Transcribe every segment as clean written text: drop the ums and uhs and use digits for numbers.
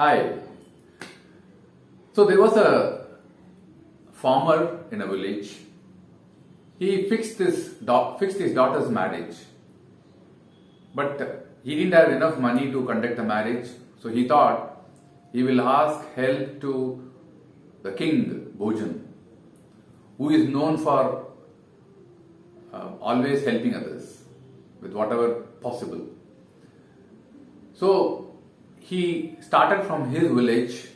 Hi. So there was a farmer in a village. He fixed his daughter's marriage, but he didn't have enough money to conduct the marriage. So he thought he will ask help to the King Bhojan, who is known for always helping others with whatever possible. So he started from his village,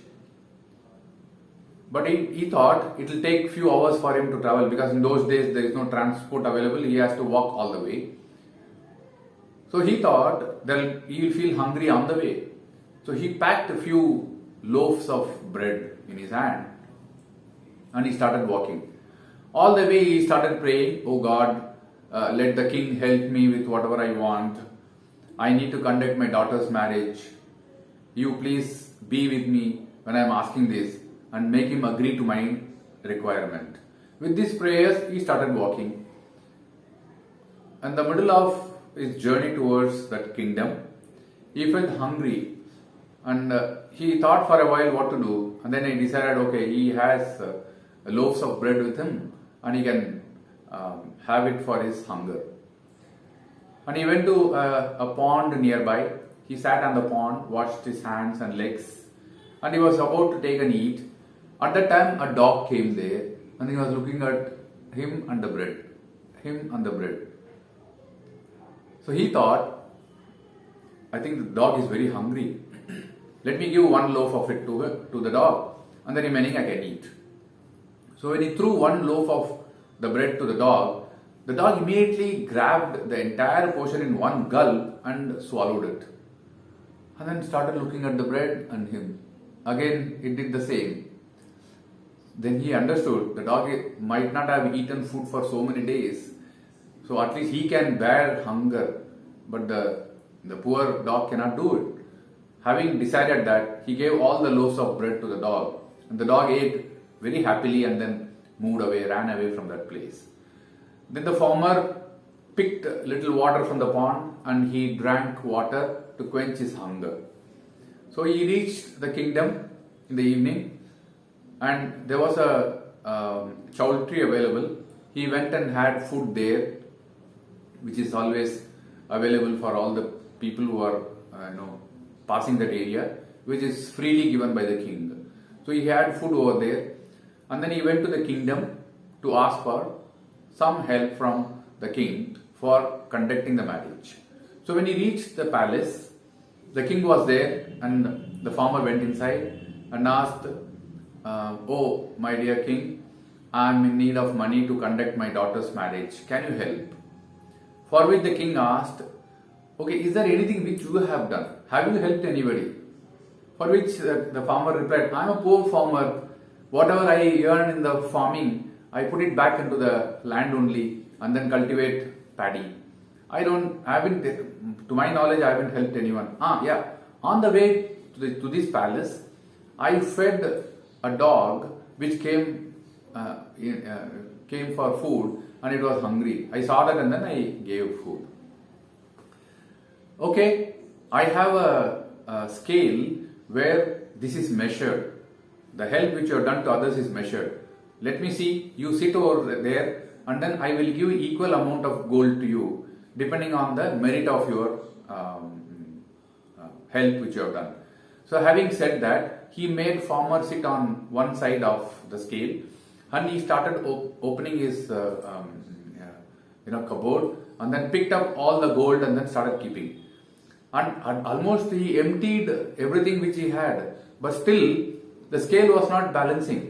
but he thought it will take few hours for him to travel, because in those days there is no transport available. He has to walk all the way. So he thought that he will feel hungry on the way. So he packed a few loaves of bread in his hand and he started walking. All the way he started praying, "Oh God, let the king help me with whatever I want. I need to conduct my daughter's marriage. You please be with me when I am asking this, and make him agree to my requirement." With these prayers, he started walking. In the middle of his journey towards that kingdom, he felt hungry, and he thought for a while what to do. And then he decided, okay, he has loaves of bread with him, and he can have it for his hunger. And he went to a pond nearby. He sat on the pond, washed his hands and legs, and he was about to take an eat. At that time, a dog came there, and he was looking at him and the bread. So he thought, I think the dog is very hungry. Let me give one loaf of it to the dog, and the remaining I can eat. So when he threw one loaf of the bread to the dog immediately grabbed the entire portion in one gulp and swallowed it. And then started looking at the bread and him. Again, it did the same. Then he understood the dog might not have eaten food for so many days. So at least he can bear hunger. But the poor dog cannot do it. Having decided that, he gave all the loaves of bread to the dog. And the dog ate very happily and then ran away from that place. Then the farmer picked little water from the pond and he drank water to quench his hunger. So he reached the kingdom in the evening, and there was a chowl tree available. He went and had food there, which is always available for all the people who are passing that area, which is freely given by the king. So he had food over there, and then he went to the kingdom to ask for some help from the king for conducting the marriage. So when he reached the palace, the king was there, and the farmer went inside and asked, "Oh, my dear king, I am in need of money to conduct my daughter's marriage. Can you help?" For which the king asked, "Okay, is there anything which you have done? Have you helped anybody?" For which the farmer replied, "I am a poor farmer. Whatever I earn in the farming, I put it back into the land only and then cultivate paddy. To my knowledge, I haven't helped anyone." On the way to this palace, I fed a dog which came for food, and it was hungry. I saw that and then I gave food. Okay, I have a scale where this is measured. The help which you have done to others is measured. Let me see, you sit over there, and then I will give equal amount of gold to you, depending on the merit of your help which you have done. So having said that, he made farmer sit on one side of the scale, and he started opening his cupboard, and then picked up all the gold and then started keeping. And almost he emptied everything which he had, but still the scale was not balancing.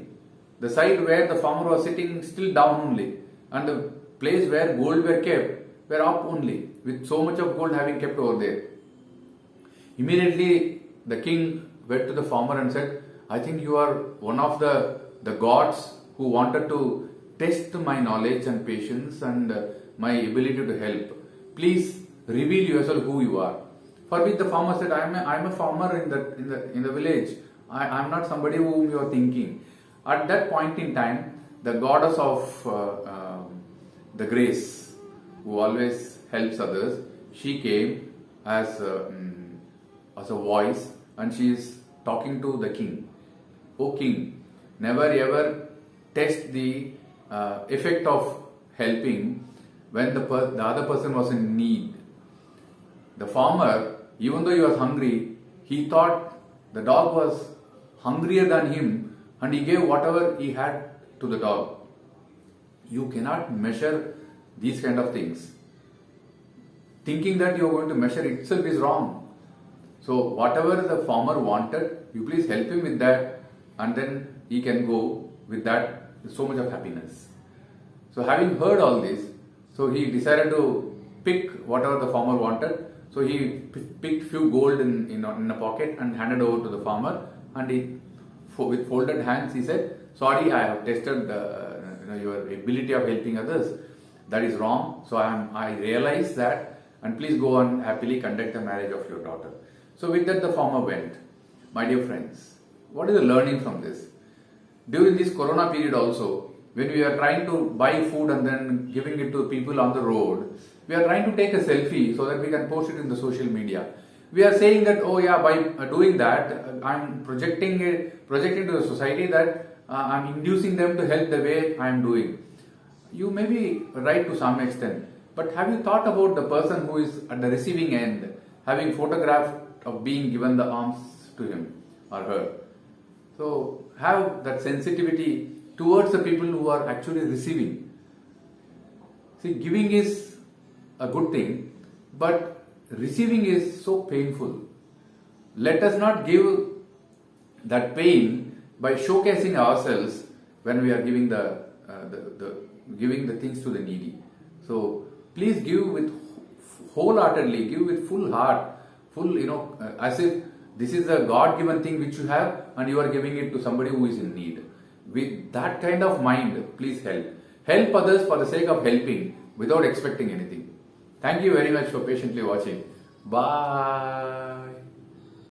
The side where the farmer was sitting still down only, and the place where gold were kept were up only, with so much of gold having kept over there. Immediately the king went to the farmer and said, "I think you are one of the gods who wanted to test my knowledge and patience and my ability to help. Please reveal yourself who you are." For which the farmer said, "I am a farmer in the village. I am not somebody whom you are thinking." At that point in time, the goddess of the grace, who always helps others, she came as a voice, and she is talking to the king. O king, never ever test the effect of helping when the other person was in need. The farmer, even though he was hungry, he thought the dog was hungrier than him and he gave whatever he had to the dog. You cannot measure these kind of things. Thinking that you are going to measure itself is wrong. So whatever the farmer wanted, you please help him with that, and then he can go with that with so much of happiness. So having heard all this, so he decided to pick whatever the farmer wanted. So he picked few gold in a pocket and handed over to the farmer, and he, with folded hands, he said, "Sorry, I have tested your ability of helping others. That is wrong. So I realize that, and please go and happily conduct the marriage of your daughter." So with that, the farmer went. My dear friends, what is the learning from this? During this corona period also, when we are trying to buy food and then giving it to people on the road, we are trying to take a selfie so that we can post it in the social media. We are saying that, oh yeah, by doing that, I'm projecting to the society that I'm inducing them to help the way I'm doing. You may be right to some extent, but have you thought about the person who is at the receiving end, having photograph of being given the alms to him or her? So have that sensitivity towards the people who are actually receiving. See, giving is a good thing, but receiving is so painful. Let us not give that pain by showcasing ourselves when we are giving giving the things to the needy. So please give with wholeheartedly, give with full heart, as if this is a God-given thing which you have and you are giving it to somebody who is in need. With that kind of mind, please help. Help others for the sake of helping without expecting anything. Thank you very much for patiently watching. Bye.